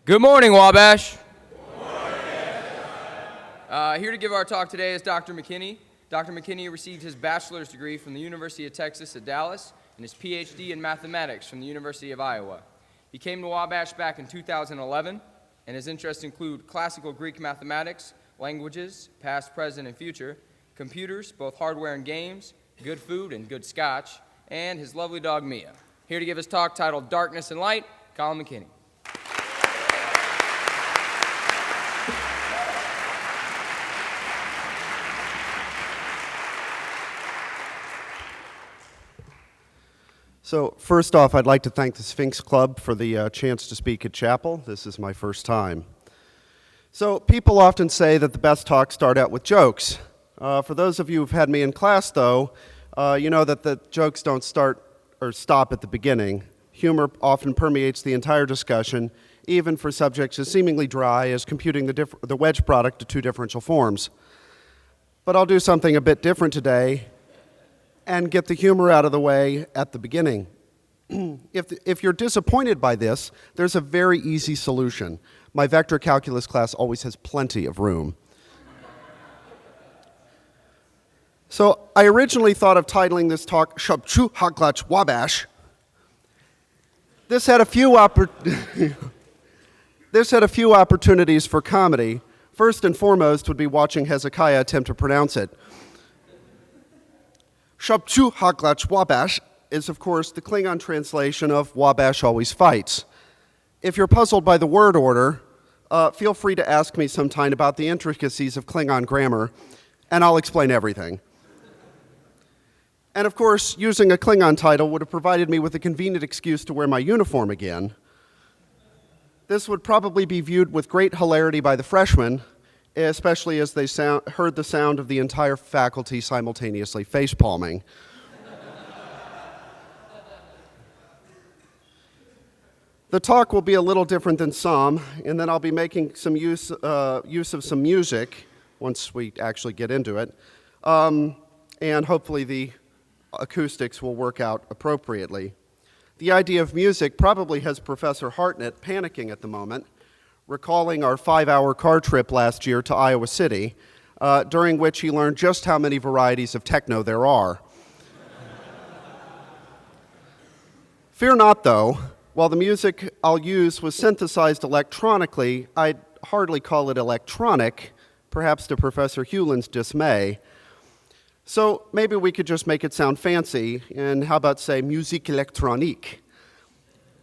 Good morning, Wabash. Here to give our talk today is Dr. McKinney. Dr. McKinney received his bachelor's degree from the University of Texas at Dallas and his PhD in mathematics from the University of Iowa. He came to Wabash back in 2011, and his interests include classical Greek mathematics, languages, past, present, and future, computers, both hardware and games, good food and good scotch, and his lovely dog, Mia. Here to give his talk titled Darkness and Light, Colin McKinney. So first off, I'd like to thank the Sphinx Club for the chance to speak at chapel. This is my first time. So people often say that the best talks start out with jokes. For those of you who've had me in class, though, you know that the jokes don't start or stop at the beginning. Humor often permeates the entire discussion, even for subjects as seemingly dry as computing the wedge product of two differential forms. But I'll do something a bit different today and get the humor out of the way at the beginning. If you're disappointed by this, there's a very easy solution. My vector calculus class always has plenty of room. So I originally thought of titling this talk, Shabchu Haklach Wabash. This had a few opportunities for comedy. First and foremost would be watching Hezekiah attempt to pronounce it. Shabchu Haklach Wabash is, of course, the Klingon translation of Wabash always fights. If you're puzzled by the word order, feel free to ask me sometime about the intricacies of Klingon grammar, and I'll explain everything. And of course, using a Klingon title would have provided me with a convenient excuse to wear my uniform again. This would probably be viewed with great hilarity by the freshmen, especially as they heard the sound of the entire faculty simultaneously facepalming. The talk will be a little different than some, and then I'll be making some use of some music once we actually get into it, and hopefully the acoustics will work out appropriately. The idea of music probably has Professor Hartnett panicking at the moment, recalling our 5-hour car trip last year to Iowa City, during which he learned just how many varieties of techno there are. Fear not, though. While the music I'll use was synthesized electronically, I'd hardly call it electronic, perhaps to Professor Hewlin's dismay. So maybe we could just make it sound fancy, and how about say musique électronique?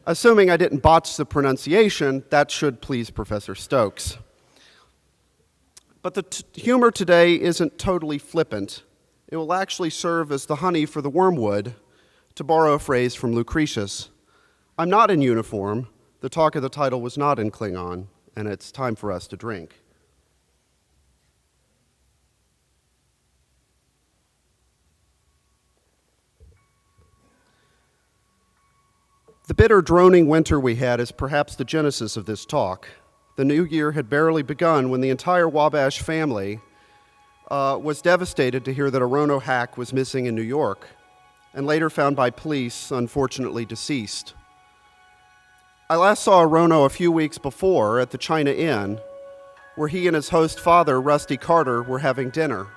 Assuming I didn't botch the pronunciation, that should please Professor Stokes. But the humor today isn't totally flippant. It will actually serve as the honey for the wormwood, to borrow a phrase from Lucretius. I'm not in uniform. The talk of the title was not in Klingon, and it's time for us to drink. The bitter, droning winter we had is perhaps the genesis of this talk. The new year had barely begun when the entire Wabash family was devastated to hear that a Rono hack was missing in New York, and later found by police, unfortunately deceased. I last saw a Rono a few weeks before at the China Inn, where he and his host father, Rusty Carter, were having dinner.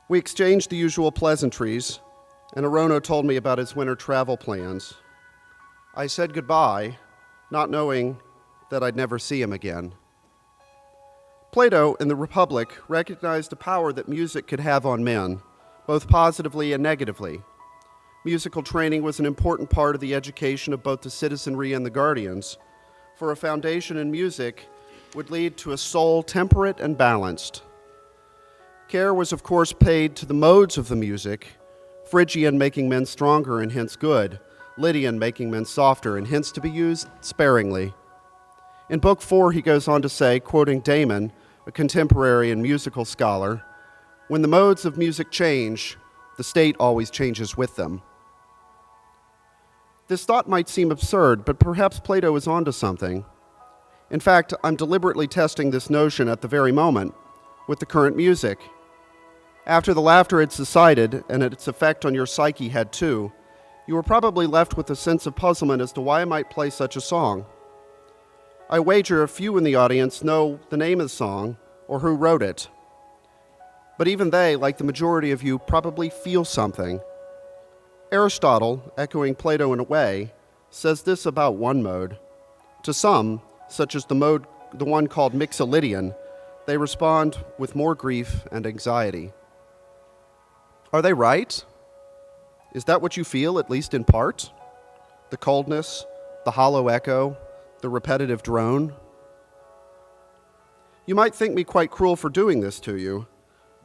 We exchanged the usual pleasantries, and Arono told me about his winter travel plans. I said goodbye, not knowing that I'd never see him again. Plato in the Republic recognized the power that music could have on men, both positively and negatively. Musical training was an important part of the education of both the citizenry and the guardians, for a foundation in music would lead to a soul temperate and balanced. Care was, of course, paid to the modes of the music, Phrygian making men stronger and hence good, Lydian making men softer and hence to be used sparingly. In Book 4, he goes on to say, quoting Damon, a contemporary and musical scholar, "When the modes of music change, the state always changes with them." This thought might seem absurd, but perhaps Plato is onto something. In fact, I'm deliberately testing this notion at the very moment with the current music. After the laughter had subsided and its effect on your psyche had too, you were probably left with a sense of puzzlement as to why I might play such a song. I wager a few in the audience know the name of the song or who wrote it. But even they, like the majority of you, probably feel something. Aristotle, echoing Plato in a way, says this about one mode. To some, such as the one called Mixolydian, they respond with more grief and anxiety. Are they right? Is that what you feel, at least in part? The coldness, the hollow echo, the repetitive drone? You might think me quite cruel for doing this to you.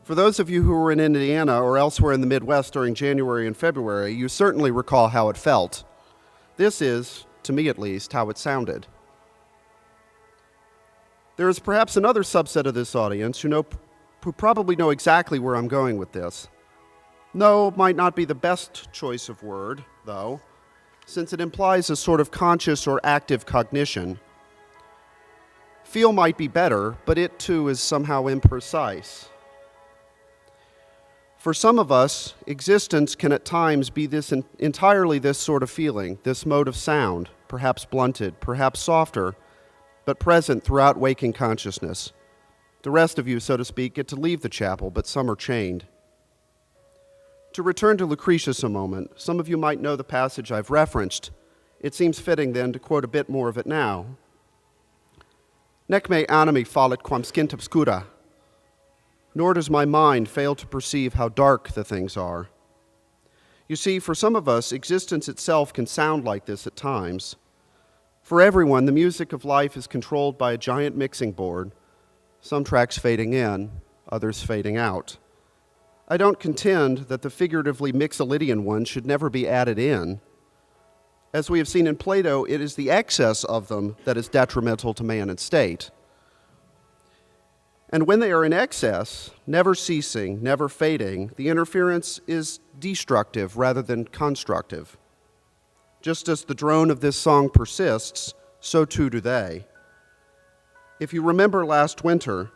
For those of you who were in Indiana or elsewhere in the Midwest during January and February, you certainly recall how it felt. This is, to me at least, how it sounded. There is perhaps another subset of this audience who probably know exactly where I'm going with this. No might not be the best choice of word, though, since it implies a sort of conscious or active cognition. Feel might be better, but it too is somehow imprecise. For some of us, existence can at times be entirely this sort of feeling, this mode of sound, perhaps blunted, perhaps softer, but present throughout waking consciousness. The rest of you, so to speak, get to leave the chapel, but some are chained. To return to Lucretius a moment, some of you might know the passage I've referenced. It seems fitting, then, to quote a bit more of it now. Nec me animi fallit quam scint obscura. Nor does my mind fail to perceive how dark the things are. You see, for some of us, existence itself can sound like this at times. For everyone, the music of life is controlled by a giant mixing board, some tracks fading in, others fading out. I don't contend that the figuratively Mixolydian ones should never be added in. As we have seen in Plato, it is the excess of them that is detrimental to man and state. And when they are in excess, never ceasing, never fading, the interference is destructive rather than constructive. Just as the drone of this song persists, so too do they. If you remember last winter,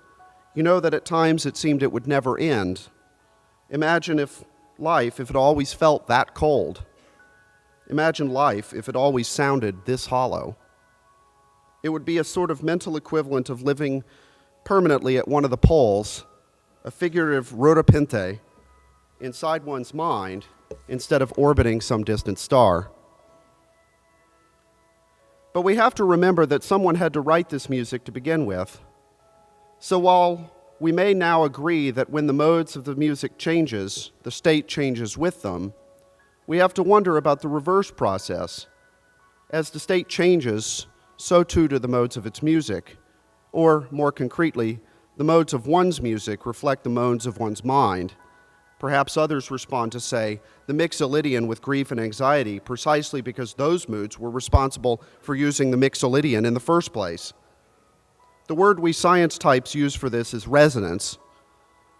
you know that at times it seemed it would never end. Imagine if it always felt that cold. Imagine life if it always sounded this hollow. It would be a sort of mental equivalent of living permanently at one of the poles, a figurative rotopinte, inside one's mind instead of orbiting some distant star. But we have to remember that someone had to write this music to begin with. So while we may now agree that when the modes of the music changes, the state changes with them, we have to wonder about the reverse process. As the state changes, so too do the modes of its music. Or, more concretely, the modes of one's music reflect the modes of one's mind. Perhaps others respond to, say, the Mixolydian with grief and anxiety precisely because those moods were responsible for using the Mixolydian in the first place. The word we science types use for this is resonance.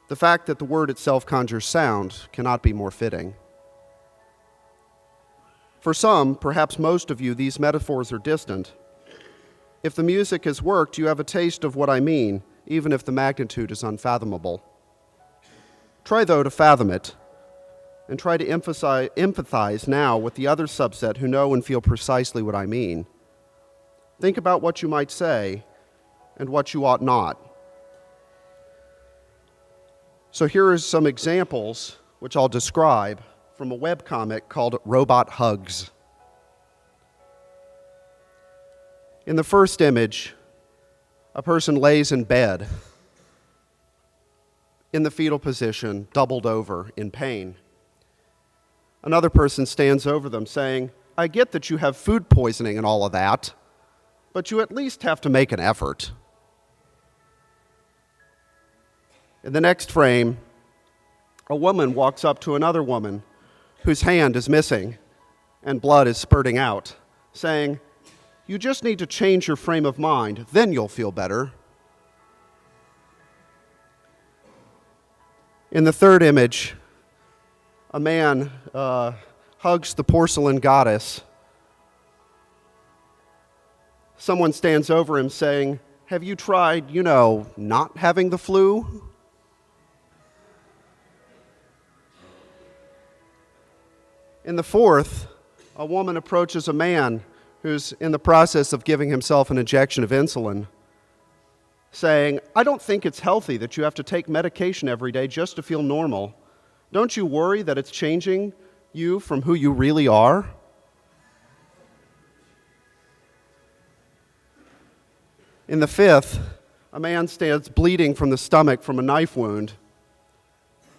The fact that the word itself conjures sound cannot be more fitting. For some, perhaps most of you, these metaphors are distant. If the music has worked, you have a taste of what I mean, even if the magnitude is unfathomable. Try, though, to fathom it, and try to empathize now with the other subset who know and feel precisely what I mean. Think about what you might say and what you ought not. So here are some examples, which I'll describe, from a webcomic called Robot Hugs. In the first image, a person lays in bed, in the fetal position, doubled over in pain. Another person stands over them saying, I get that you have food poisoning and all of that, but you at least have to make an effort. In the next frame, a woman walks up to another woman whose hand is missing and blood is spurting out, saying, you just need to change your frame of mind, then you'll feel better. In the third image, a man hugs the porcelain goddess. Someone stands over him saying, have you tried, not having the flu? In the fourth, a woman approaches a man who's in the process of giving himself an injection of insulin, saying, "I don't think it's healthy that you have to take medication every day just to feel normal. Don't you worry that it's changing you from who you really are?" In the fifth, a man stands bleeding from the stomach from a knife wound.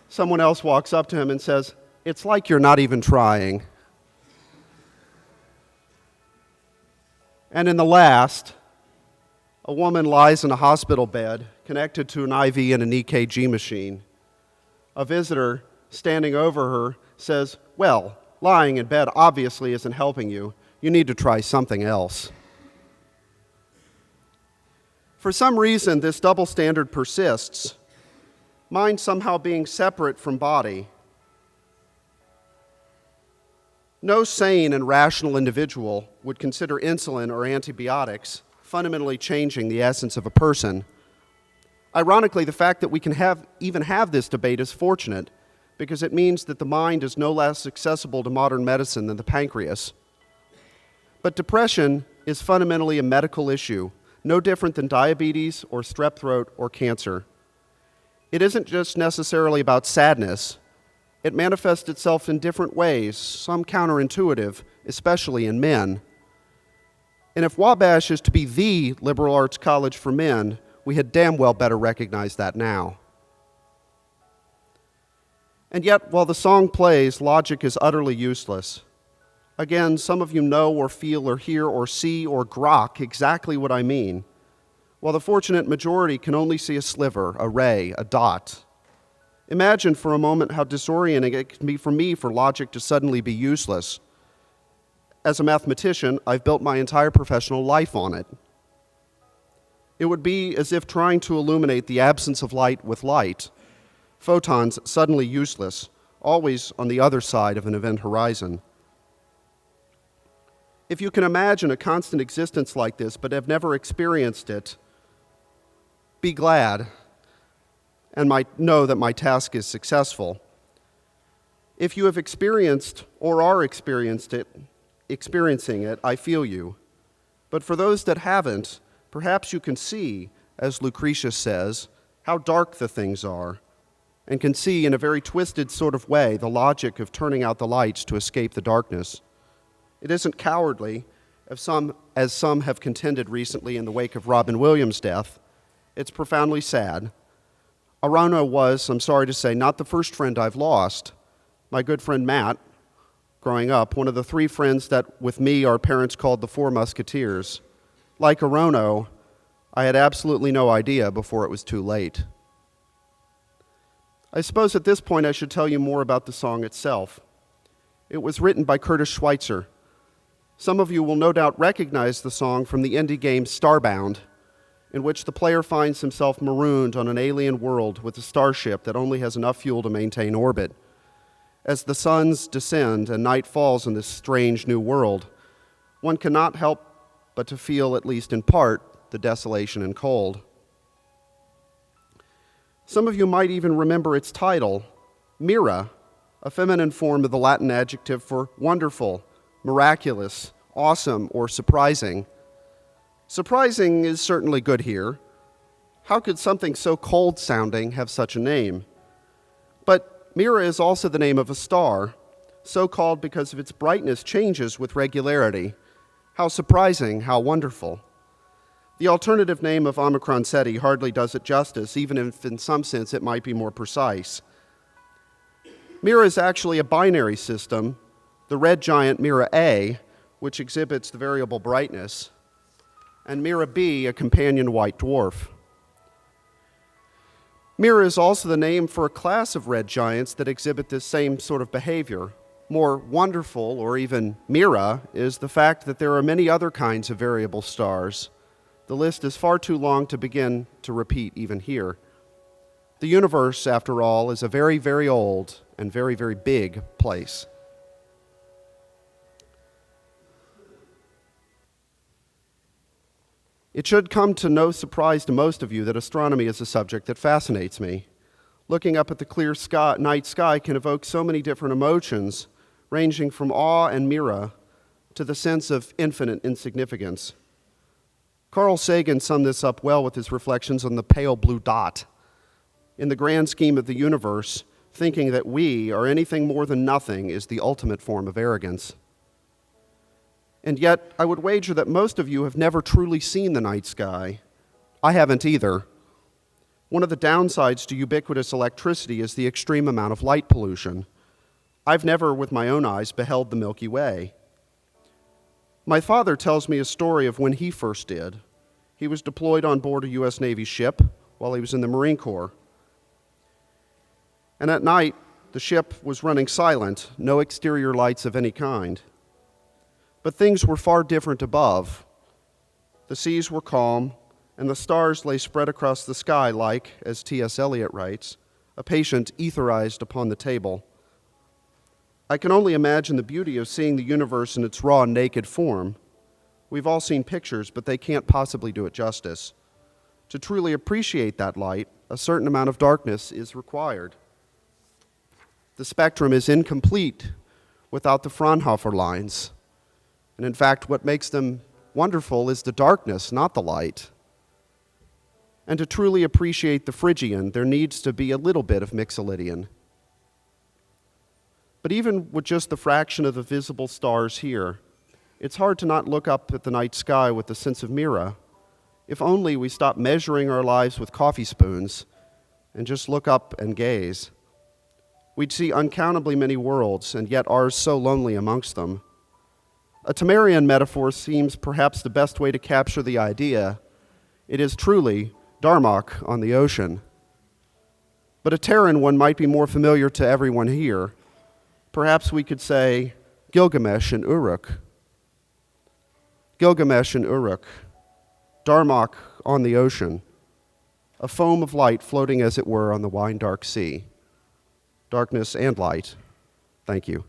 Someone else walks up to him and says, "It's like you're not even trying." And in the last, a woman lies in a hospital bed connected to an IV and an EKG machine. A visitor standing over her says, "Well, lying in bed obviously isn't helping you. You need to try something else." For some reason, this double standard persists, mind somehow being separate from body. No sane and rational individual would consider insulin or antibiotics fundamentally changing the essence of a person. Ironically, the fact that we can even have this debate is fortunate, because it means that the mind is no less accessible to modern medicine than the pancreas. But depression is fundamentally a medical issue, no different than diabetes or strep throat or cancer. It isn't just necessarily about sadness. It manifests itself in different ways, some counterintuitive, especially in men. And if Wabash is to be the liberal arts college for men, we had damn well better recognize that now. And yet, while the song plays, logic is utterly useless. Again, some of you know or feel or hear or see or grok exactly what I mean, while the fortunate majority can only see a sliver, a ray, a dot. Imagine for a moment how disorienting it can be for me for logic to suddenly be useless. As a mathematician, I've built my entire professional life on it. It would be as if trying to illuminate the absence of light with light, photons suddenly useless, always on the other side of an event horizon. If you can imagine a constant existence like this but have never experienced it, be glad and might know that my task is successful. If you have experienced or are experiencing it, I feel you. But for those that haven't, perhaps you can see, as Lucretius says, how dark the things are, and can see in a very twisted sort of way the logic of turning out the lights to escape the darkness. It isn't cowardly, as some have contended recently in the wake of Robin Williams' death. It's profoundly sad. Arano was, I'm sorry to say, not the first friend I've lost. My good friend Matt, growing up, one of the three friends that with me our parents called the Four Musketeers. Like Arano, I had absolutely no idea before it was too late. I suppose at this point I should tell you more about the song itself. It was written by Curtis Schweitzer. Some of you will no doubt recognize the song from the indie game Starbound, in which the player finds himself marooned on an alien world with a starship that only has enough fuel to maintain orbit. As the suns descend and night falls in this strange new world, one cannot help but to feel, at least in part, the desolation and cold. Some of you might even remember its title, Mira, a feminine form of the Latin adjective for wonderful, miraculous, awesome, or surprising. Surprising is certainly good here. How could something so cold-sounding have such a name? But Mira is also the name of a star, so called because of its brightness changes with regularity. How surprising, how wonderful. The alternative name of Omicron Ceti hardly does it justice, even if in some sense it might be more precise. Mira is actually a binary system, the red giant Mira A, which exhibits the variable brightness, and Mira B, a companion white dwarf. Mira is also the name for a class of red giants that exhibit this same sort of behavior. More wonderful, or even Mira, is the fact that there are many other kinds of variable stars. The list is far too long to begin to repeat even here. The universe, after all, is a very, very old and very, very big place. It should come to no surprise to most of you that astronomy is a subject that fascinates me. Looking up at the clear night sky can evoke so many different emotions, ranging from awe and Mira to the sense of infinite insignificance. Carl Sagan summed this up well with his reflections on the pale blue dot. In the grand scheme of the universe, thinking that we are anything more than nothing is the ultimate form of arrogance. And yet, I would wager that most of you have never truly seen the night sky. I haven't either. One of the downsides to ubiquitous electricity is the extreme amount of light pollution. I've never, with my own eyes, beheld the Milky Way. My father tells me a story of when he first did. He was deployed on board a U.S. Navy ship while he was in the Marine Corps. And at night, the ship was running silent, no exterior lights of any kind. But things were far different above. The seas were calm, and the stars lay spread across the sky like, as T.S. Eliot writes, a patient etherized upon the table. I can only imagine the beauty of seeing the universe in its raw, naked form. We've all seen pictures, but they can't possibly do it justice. To truly appreciate that light, a certain amount of darkness is required. The spectrum is incomplete without the Fraunhofer lines. And in fact, what makes them wonderful is the darkness, not the light. And to truly appreciate the Phrygian, there needs to be a little bit of Mixolydian. But even with just the fraction of the visible stars here, it's hard to not look up at the night sky with a sense of Mira. If only we stop measuring our lives with coffee spoons and just look up and gaze. We'd see uncountably many worlds, and yet ours so lonely amongst them. A Tamarian metaphor seems perhaps the best way to capture the idea. It is truly Darmok on the ocean. But a Terran one might be more familiar to everyone here. Perhaps we could say Gilgamesh and Uruk. Gilgamesh and Uruk, Darmok on the ocean, a foam of light floating as it were on the wine-dark sea. Darkness and light. Thank you.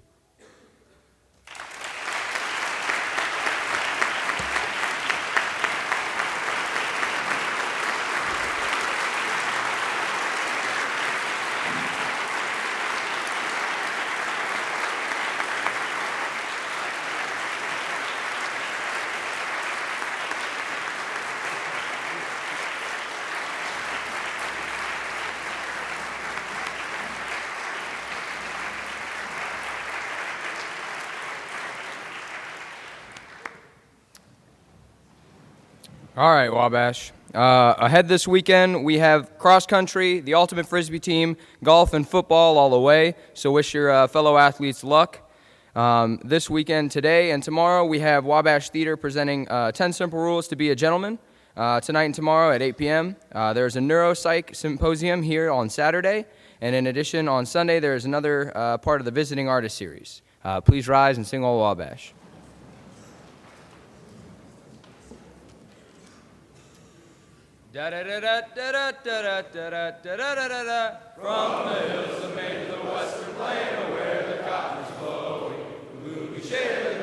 All right, Wabash. Ahead this weekend, we have cross country, the ultimate Frisbee team, golf, and football all the way, so wish your fellow athletes luck. This weekend, today and tomorrow, we have Wabash Theater presenting 10 Simple Rules to Be a Gentleman. Tonight and tomorrow at 8 p.m. There's a neuropsych symposium here on Saturday, and in addition, on Sunday, there's another part of the Visiting Artist Series. Please rise and sing Old Wabash. Da da da da da da da da da da da da. From the hills of Maine to the western plain, where the cotton is blowing, the blue shade of